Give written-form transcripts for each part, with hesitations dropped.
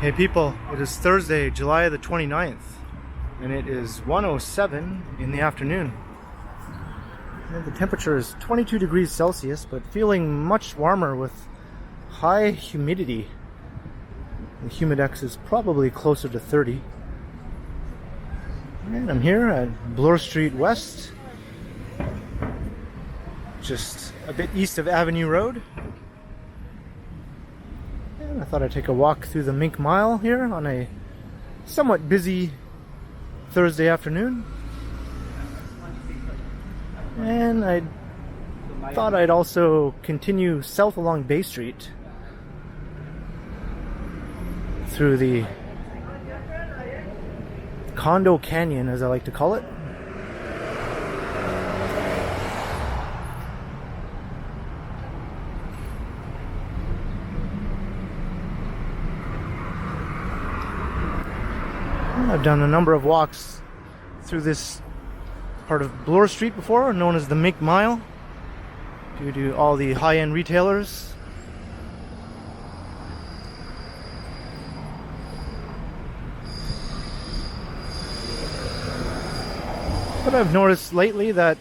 Hey people, it is Thursday, July the 29th, and it is 1:07 in the afternoon. And the temperature is 22 degrees Celsius, but feeling much warmer with high humidity. The humidex is probably closer to 30. And I'm here at Bloor Street West, just a bit east of Avenue Road. I thought I'd take a walk through the Mink Mile here on a somewhat busy Thursday afternoon. And I thought I'd also continue south along Bay Street through the Condo Canyon, as I like to call it. I've done a number of walks through this part of Bloor Street before, known as the Mink Mile, due to all the high-end retailers. But I've noticed lately that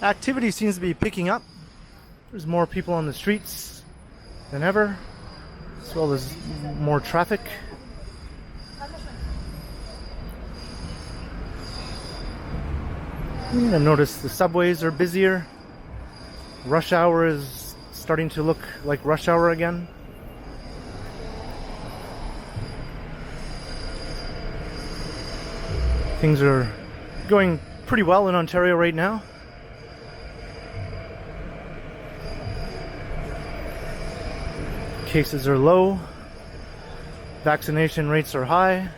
activity seems to be picking up. There's more people on the streets than ever, as well as more traffic. I've noticed the subways are busier. Rush hour is starting to look like rush hour again. Things are going pretty well in Ontario right now. Cases are low. Vaccination rates are high.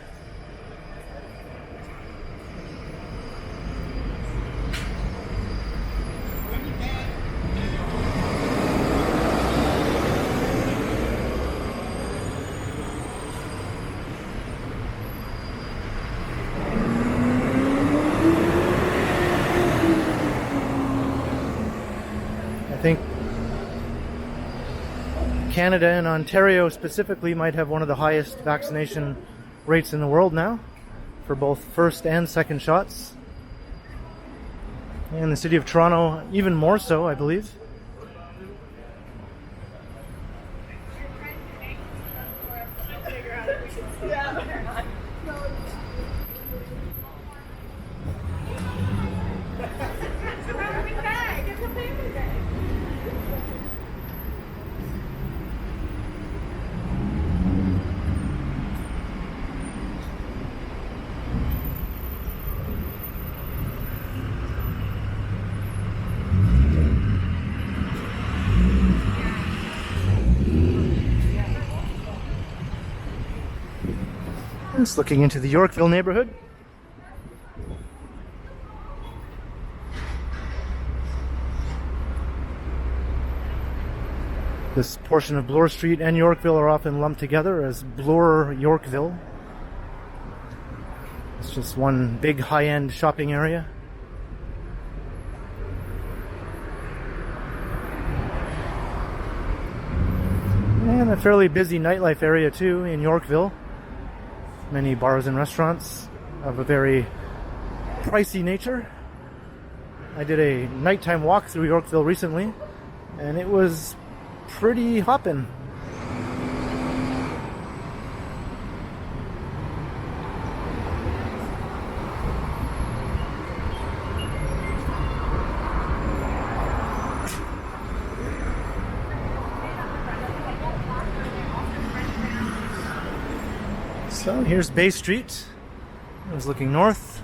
I think Canada and Ontario specifically might have one of the highest vaccination rates in the world now for both first and second shots. And the city of Toronto even more so, I believe. Just looking into the Yorkville neighborhood. This portion of Bloor Street and Yorkville are often lumped together as Bloor Yorkville. It's just one big high-end shopping area. And a fairly busy nightlife area too in Yorkville. Many bars and restaurants of a very pricey nature. I did a nighttime walk through Yorkville recently, and it was pretty hoppin'. So here's Bay Street. I was looking north.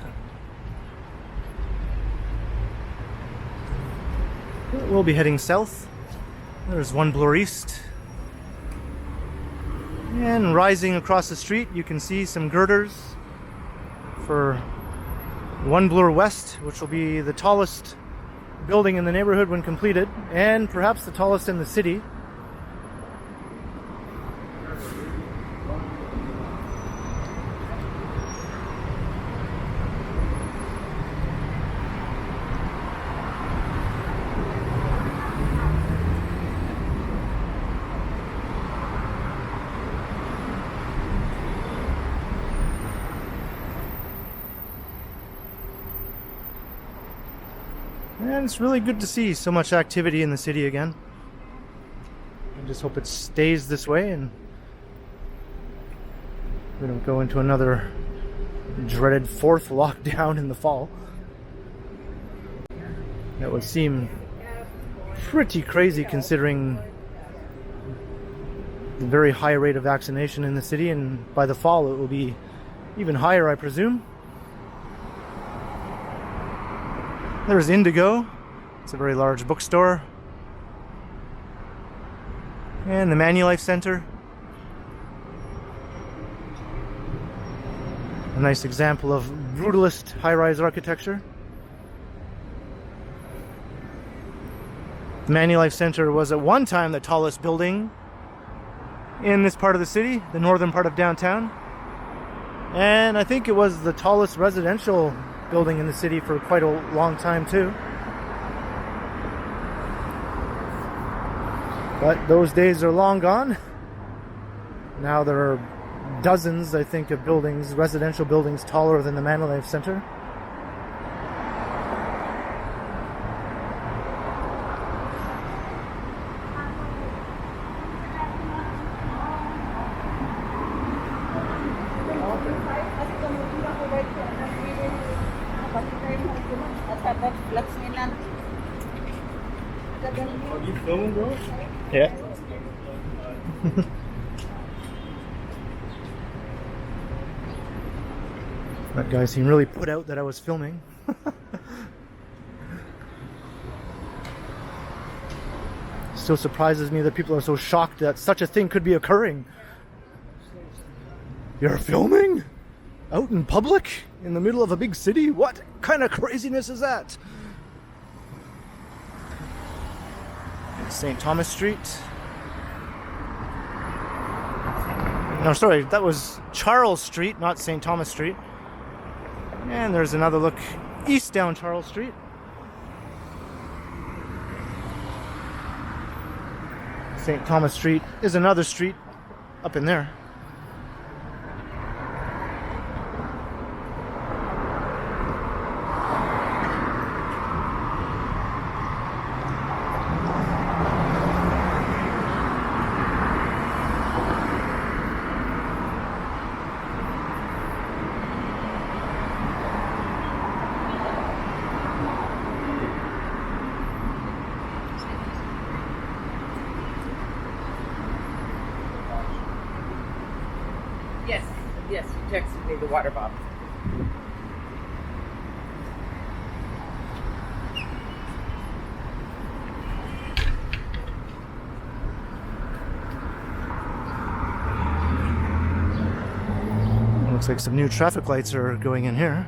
We'll be heading south. There's one Bloor East. And rising across the street, you can see some girders for one Bloor West, which will be the tallest building in the neighborhood when completed, and perhaps the tallest in the city. And it's really good to see so much activity in the city again. I just hope it stays this way and we don't go into another dreaded fourth lockdown in the fall. That would seem pretty crazy considering the very high rate of vaccination in the city, and by the fall it will be even higher, I presume. There's Indigo. It's a very large bookstore. And the Manulife Center. A nice example of brutalist high-rise architecture. The Manulife Center was at one time the tallest building in this part of the city, the northern part of downtown. And I think it was the tallest residential building in the city for quite a long time too. But those days are long gone. Now there are dozens, I think, of buildings, residential buildings taller than the Manulife Center. Are you filming, bro? Yeah. That guy seemed really put out that I was filming. Still surprises me that people are so shocked that such a thing could be occurring. You're filming? Out in public? In the middle of a big city? What kind of craziness is that? St. Thomas Street. No, sorry, that was Charles Street, not St. Thomas Street. And there's another look east down Charles Street. St. Thomas Street is another street up in there. Yes, you texted me the water bottle. Looks like some new traffic lights are going in here.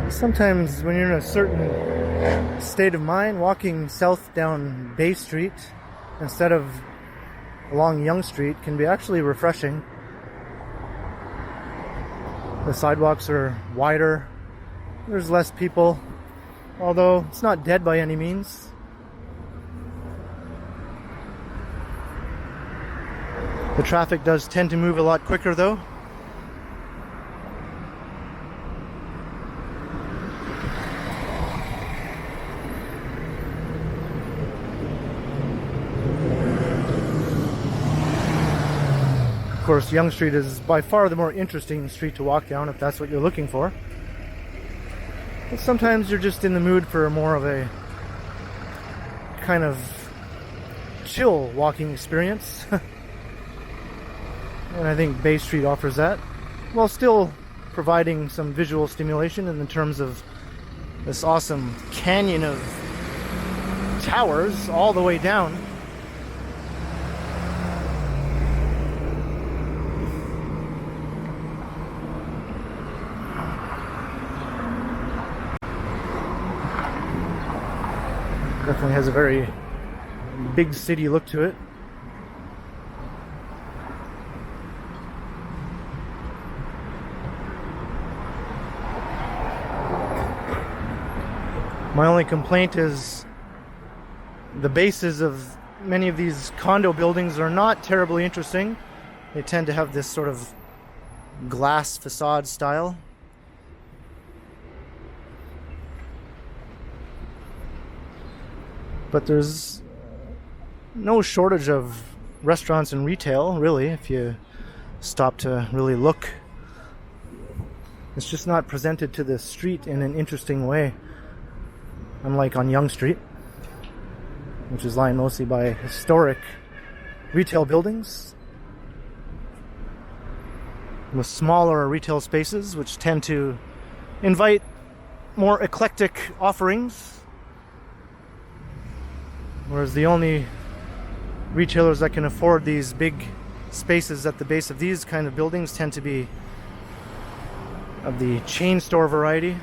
Sometimes when you're in a certain state of mind, walking south down Bay Street instead of along Yonge Street can be actually refreshing. The sidewalks are wider, there's less people, although it's not dead by any means. The traffic does tend to move a lot quicker though. course, Yonge Street is by far the more interesting street to walk down if that's what you're looking for. But sometimes you're just in the mood for more of a kind of chill walking experience. And I think Bay Street offers that, while still providing some visual stimulation in the terms of this awesome canyon of towers all the way down. Definitely has a very big city look to it. My only complaint is the bases of many of these condo buildings are not terribly interesting. They tend to have this sort of glass facade style. But there's no shortage of restaurants and retail, really, if you stop to really look. It's just not presented to the street in an interesting way. Unlike on Yonge Street, which is lined mostly by historic retail buildings with smaller retail spaces which tend to invite more eclectic offerings, whereas the only retailers that can afford these big spaces at the base of these kind of buildings tend to be of the chain store variety.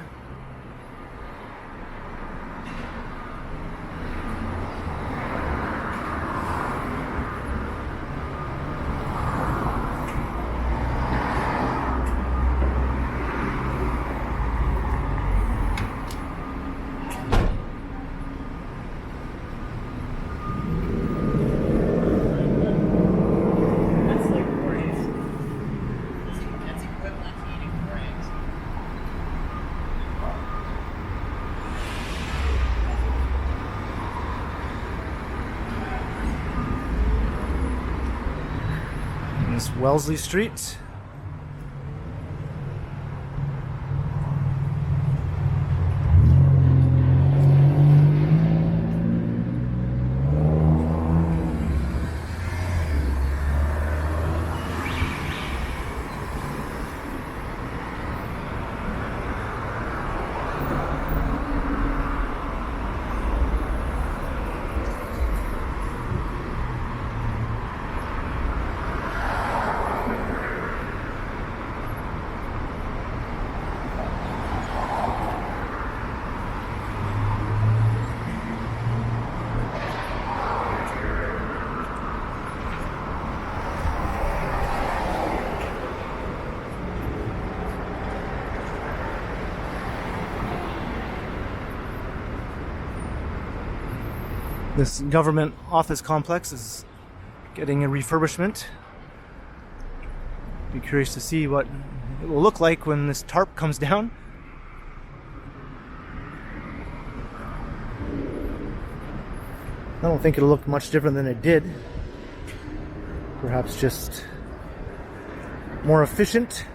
This Wellesley Street. This government office complex is getting a refurbishment. Be curious to see what it will look like when this tarp comes down. I don't think it'll look much different than it did. Perhaps just more efficient.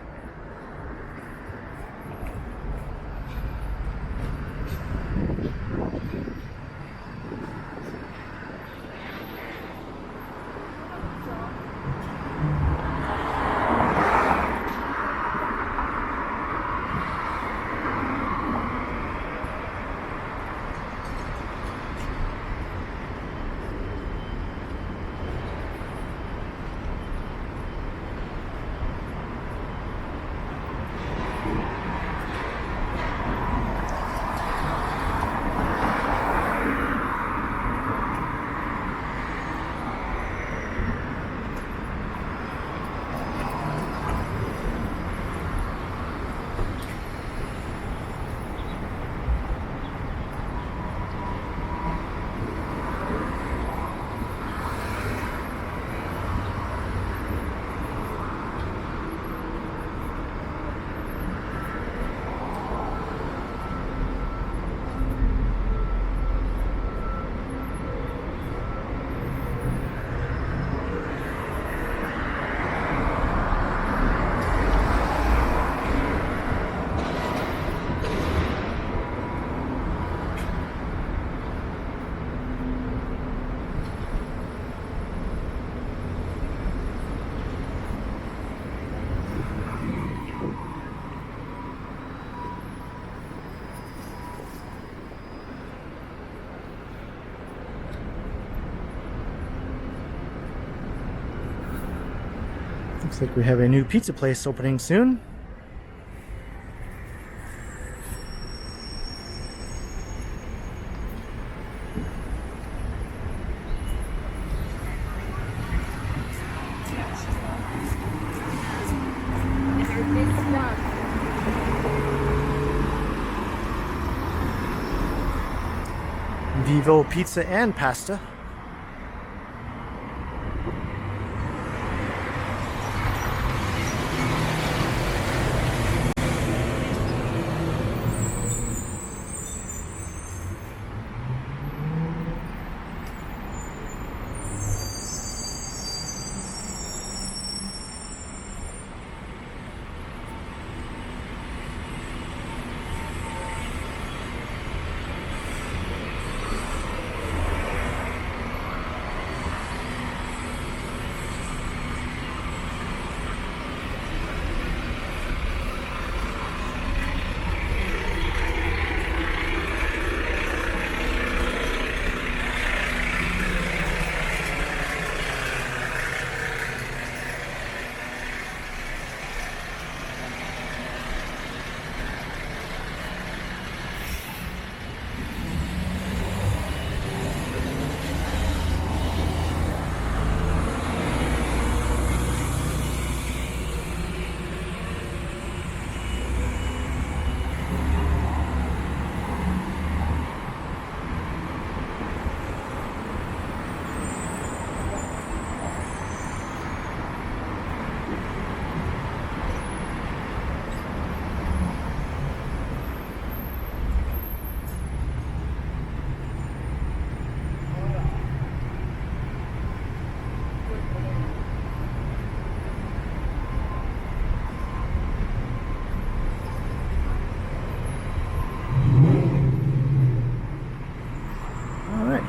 Looks like we have a new pizza place opening soon. Vivo pizza and pasta.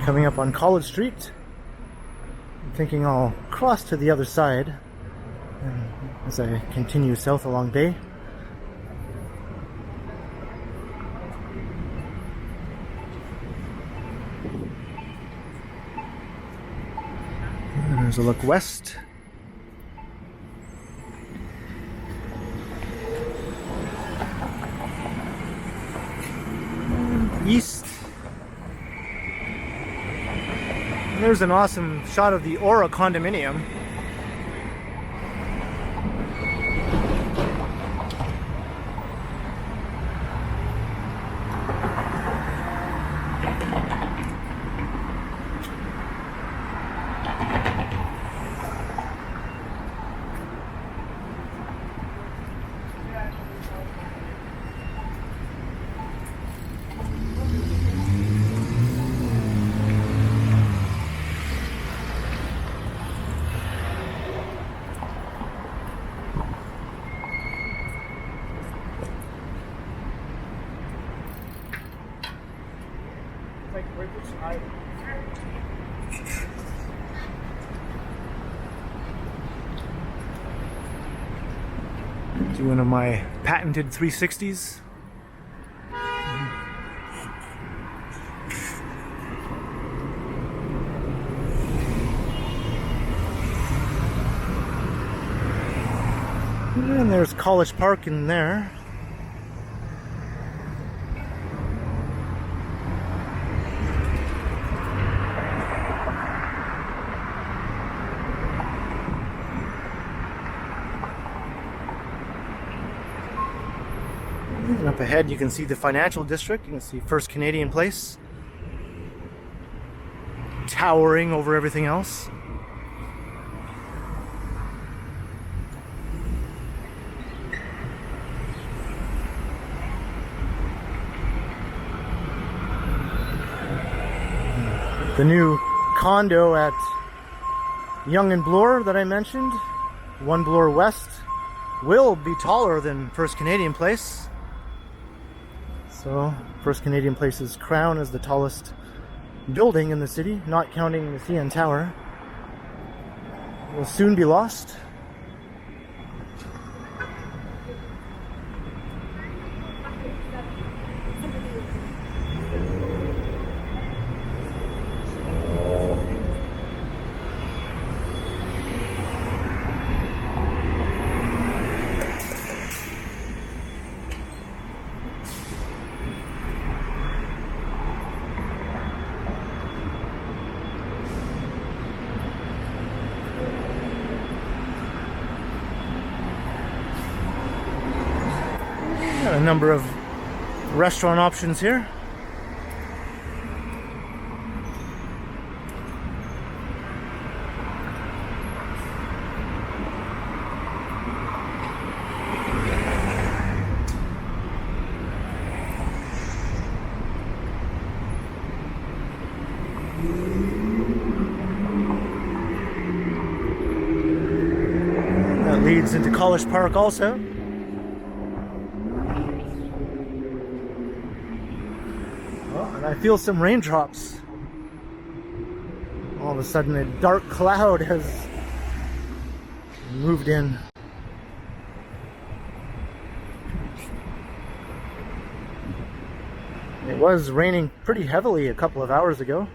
Coming up on College Street. I'm thinking I'll cross to the other side as I continue south along Bay. And there's a look west. East. There's an awesome shot of the Aura condominium. Do one of my patented 360s. And there's College Park in there. And up ahead you can see the financial district. You can see First Canadian Place towering over everything else. The new condo at Yonge and Bloor that I mentioned, 1 Bloor West, will be taller than First Canadian Place. So, First Canadian Place's crown is the tallest building in the city, not counting the CN Tower, will soon be lost. Got a number of restaurant options here. That leads into College Park also. Oh, and I feel some raindrops. All of a sudden a dark cloud has moved in. It was raining pretty heavily a couple of hours ago.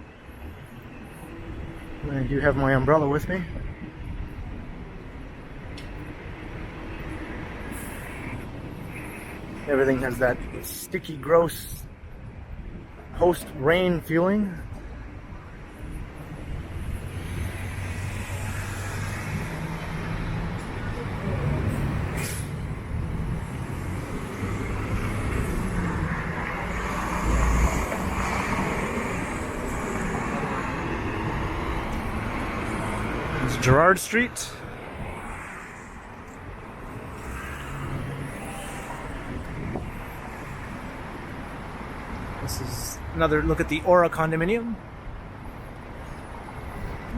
I do have my umbrella with me. Everything has that sticky, gross post-rain feeling. It's Gerrard Street. This is another look at the Aura condominium.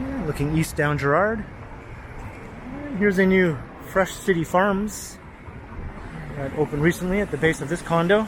Yeah, looking east down Gerrard. Here's a new Fresh City Farms that opened recently at the base of this condo.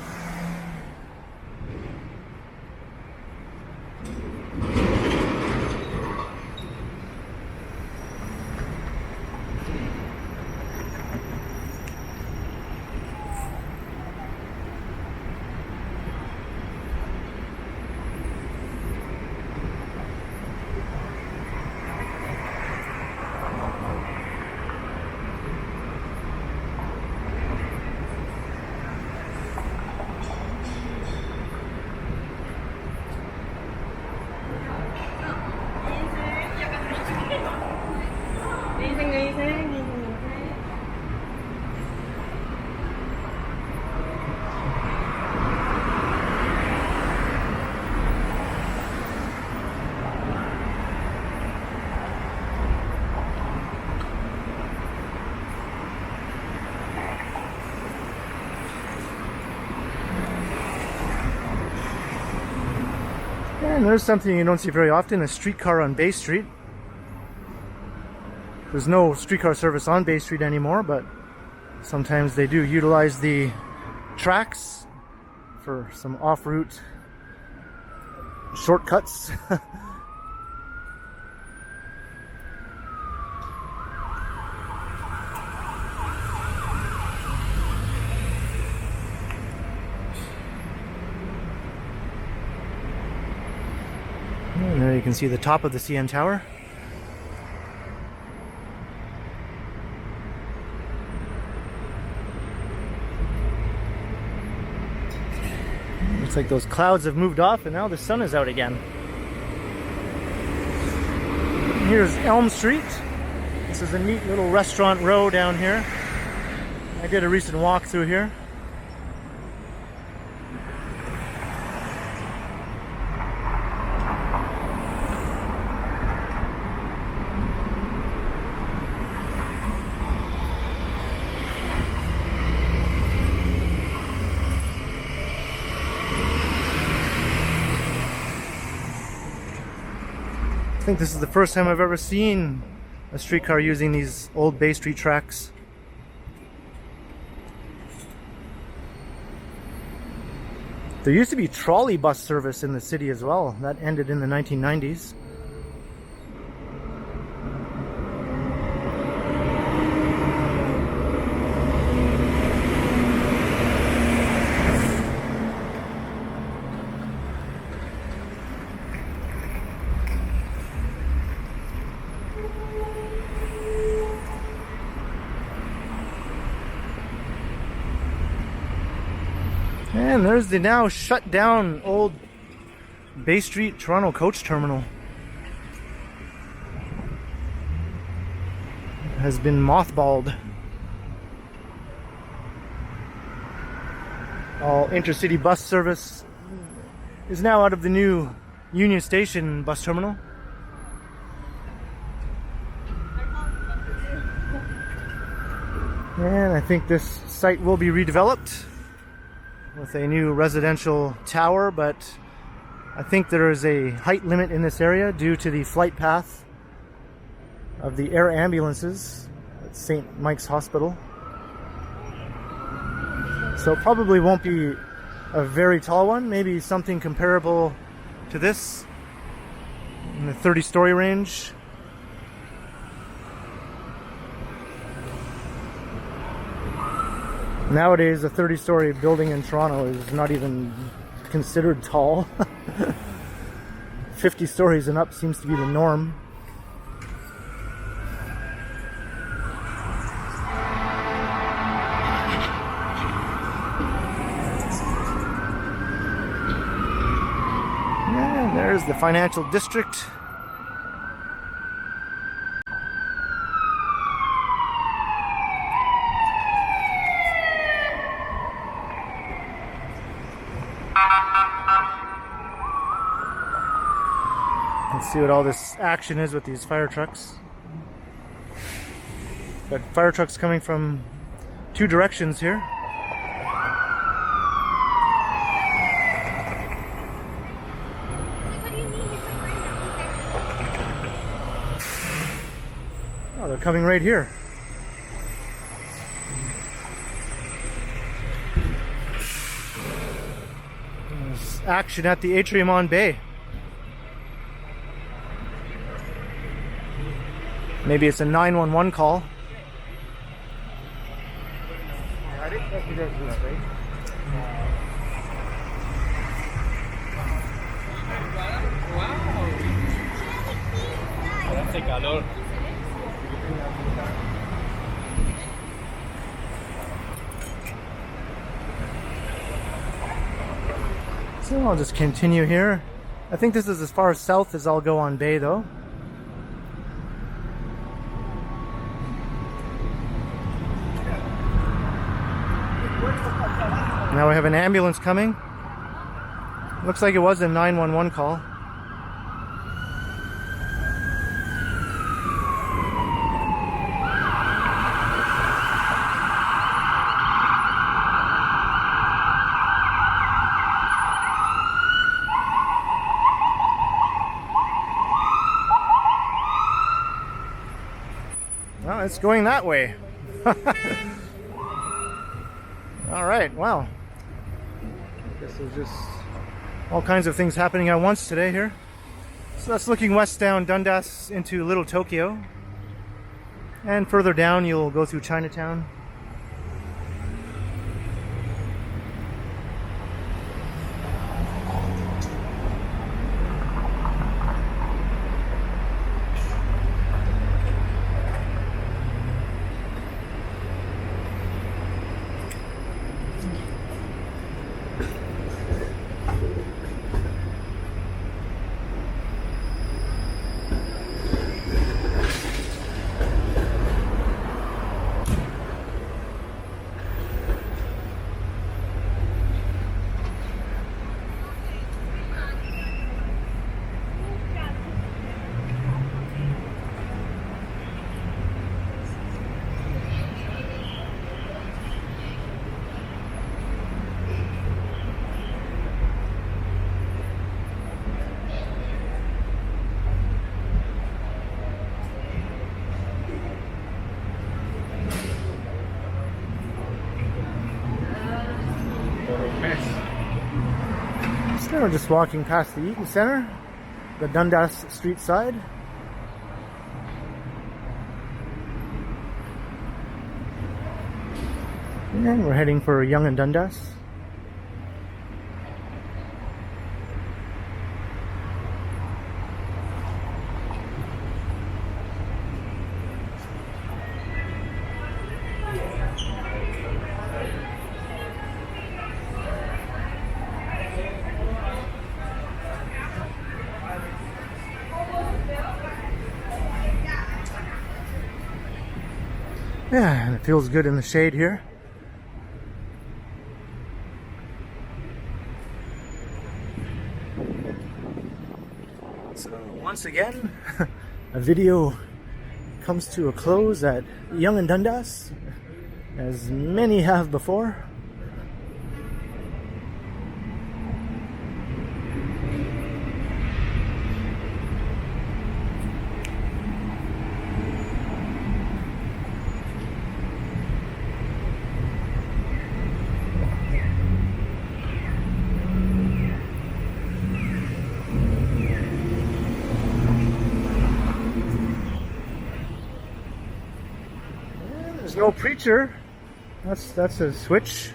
And there's something you don't see very often, a streetcar on Bay Street. There's no streetcar service on Bay Street anymore, but sometimes they do utilize the tracks for some off-route shortcuts. And there you can see the top of the CN Tower. Looks like those clouds have moved off and now the sun is out again. Here's Elm Street. This is a neat little restaurant row down here. I did a recent walk through here. I think this is the first time I've ever seen a streetcar using these old Bay Street tracks. There used to be trolley bus service in the city as well. That ended in the 1990s. And there's the now shut down old Bay Street Toronto coach terminal. It has been mothballed. All intercity bus service is now out of the new Union Station bus terminal. And I think this site will be redeveloped with a new residential tower, but I think there is a height limit in this area due to the flight path of the air ambulances at St. Mike's Hospital. So it probably won't be a very tall one, maybe something comparable to this in the 30-story range. Nowadays, a 30-story building in Toronto is not even considered tall. 50 stories and up seems to be the norm. And there's the financial district. Let's see what all this action is with these fire trucks. Got fire trucks coming from two directions here. Oh, they're coming right here. There's action at the atrium on Bay. Maybe it's a 911 call. Hace calor. So I'll just continue here. I think this is as far south as I'll go on Bay though. Now we have an ambulance coming. Looks like it was a 911 call. Well, it's going that way. All right, wow. I guess there's just all kinds of things happening at once today here. So that's looking west down Dundas into Little Tokyo. And further down you'll go through Chinatown. So we're just walking past the Eaton Centre, the Dundas Street side. And we're heading for Yonge-Dundas. Yeah, and it feels good in the shade here. So once again, a video comes to a close at Yonge-Dundas, as many have before. There's no preacher. That's a switch.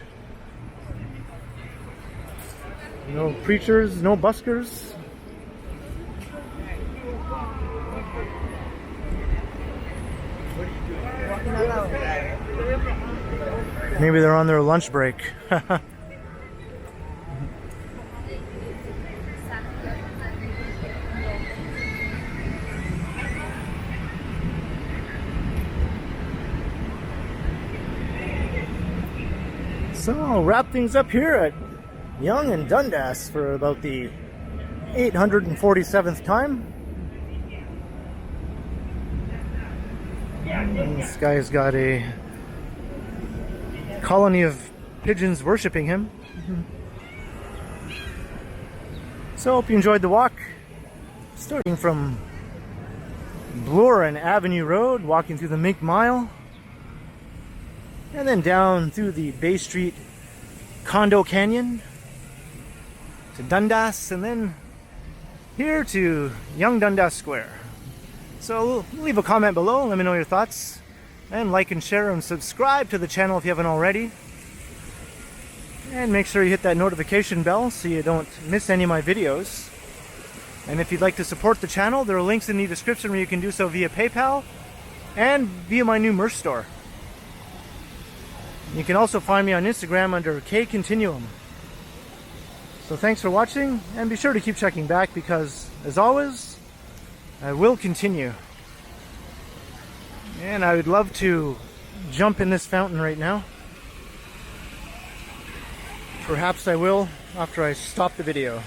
No preachers, no buskers. Maybe they're on their lunch break. So I'll wrap things up here at Yonge-Dundas for about the 847th time. And this guy's got a colony of pigeons worshiping him. So I hope you enjoyed the walk. Starting from Bloor and Avenue Road, walking through the Mink Mile, and then down through the Bay Street Condo Canyon to Dundas, and then here to Yonge-Dundas Square. So leave a comment below, let me know your thoughts, and like and share and subscribe to the channel if you haven't already. And make sure you hit that notification bell so you don't miss any of my videos. And if you'd like to support the channel, there are links in the description where you can do so via PayPal and via my new merch store. You can also find me on Instagram under KContinuum. So thanks for watching, and be sure to keep checking back because, as always, I will continue. And I would love to jump in this fountain right now. Perhaps I will after I stop the video.